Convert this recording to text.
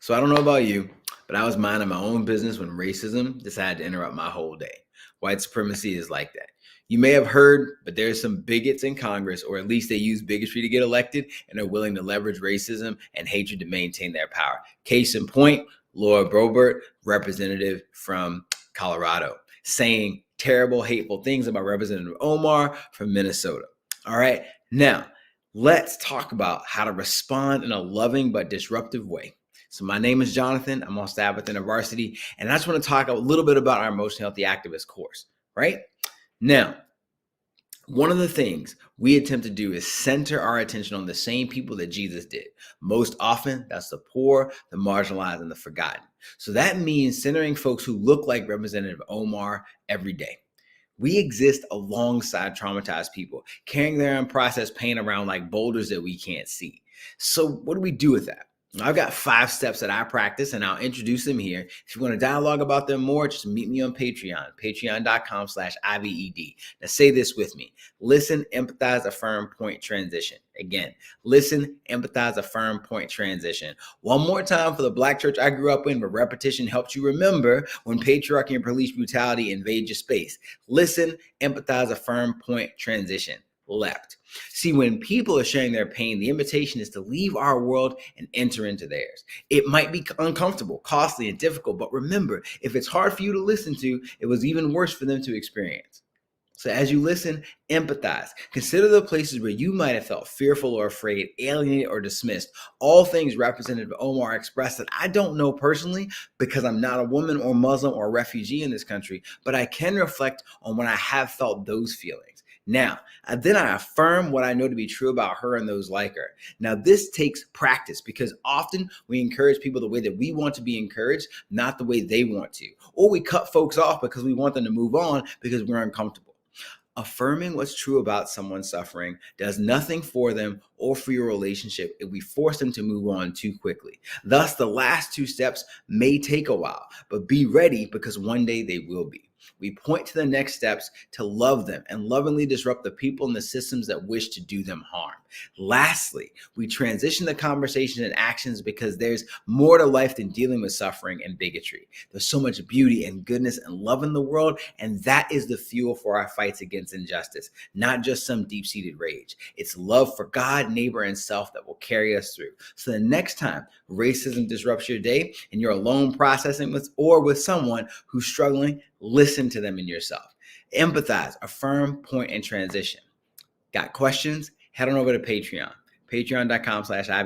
So I don't know about you, but I was minding my own business when racism decided to interrupt my whole day. White supremacy is like that. You may have heard, but there's some bigots in Congress, or at least they use bigotry to get elected and are willing to leverage racism and hatred to maintain their power. Case in point, Laura Boebert, representative from Colorado, saying terrible, hateful things about Representative Omar from Minnesota. All right. Now, let's talk about how to respond in a loving but disruptive way. So my name is Jonathan. I'm on staff within a varsity, and I just want to talk a little bit about our emotionally healthy activist course, right? Now, one of the things we attempt to do is center our attention on the same people that Jesus did. Most often, that's the poor, the marginalized, and the forgotten. So that means centering folks who look like Representative Omar every day. We exist alongside traumatized people, carrying their unprocessed pain around like boulders that we can't see. So what do we do with that? I've got 5 steps that I practice, and I'll introduce them here. If you want to dialogue about them more, just meet me on Patreon, patreon.com/IVED. Now say this with me. Listen, empathize, affirm, point, transition. Again, listen, empathize, affirm, point, transition. One more time for the Black church I grew up in, but repetition helps you remember when patriarchy and police brutality invade your space. Listen, empathize, affirm, point, transition. Left. See, when people are sharing their pain, the invitation is to leave our world and enter into theirs. It might be uncomfortable, costly, and difficult, but remember, if it's hard for you to listen to, it was even worse for them to experience. So as you listen, empathize. Consider the places where you might have felt fearful or afraid, alienated or dismissed. All things Representative Omar expressed that I don't know personally because I'm not a woman or Muslim or a refugee in this country, but I can reflect on when I have felt those feelings. Now, then I affirm what I know to be true about her and those like her. Now, this takes practice because often we encourage people the way that we want to be encouraged, not the way they want to. Or we cut folks off because we want them to move on because we're uncomfortable. Affirming what's true about someone's suffering does nothing for them or for your relationship if we force them to move on too quickly. Thus, the last 2 steps may take a while, but be ready because one day they will be. We point to the next steps to love them and lovingly disrupt the people and the systems that wish to do them harm. Lastly, we transition the conversations and actions because there's more to life than dealing with suffering and bigotry. There's so much beauty and goodness and love in the world, and that is the fuel for our fights against injustice, not just some deep-seated rage. It's love for God, neighbor, and self that will carry us through. So the next time racism disrupts your day and you're alone processing with someone who's struggling, listen to them and yourself. Empathize, affirm, point, and transition. Got questions? Head on over to Patreon, patreon.com/IV.